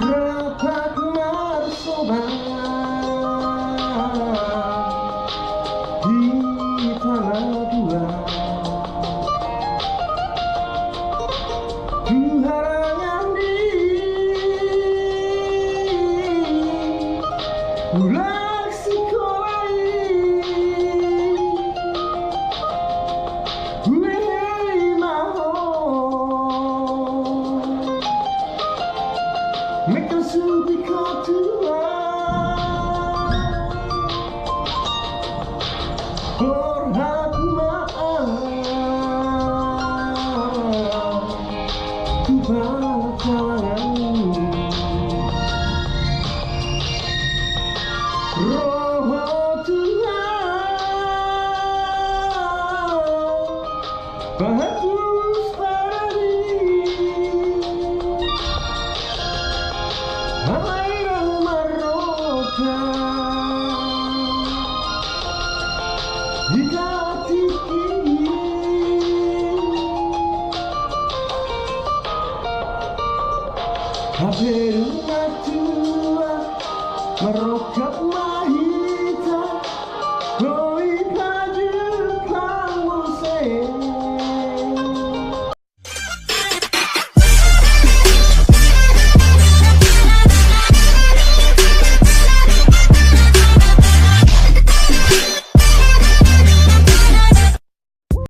rapat marsoban di tanah dua. Tuharangan di ulang sekolah uleh mahon mereka sudah ketua hormat maaf ku bakalan roh Tuhan bahatus parani Airang maroka Hikatiki Haberuna tua Marokat mahi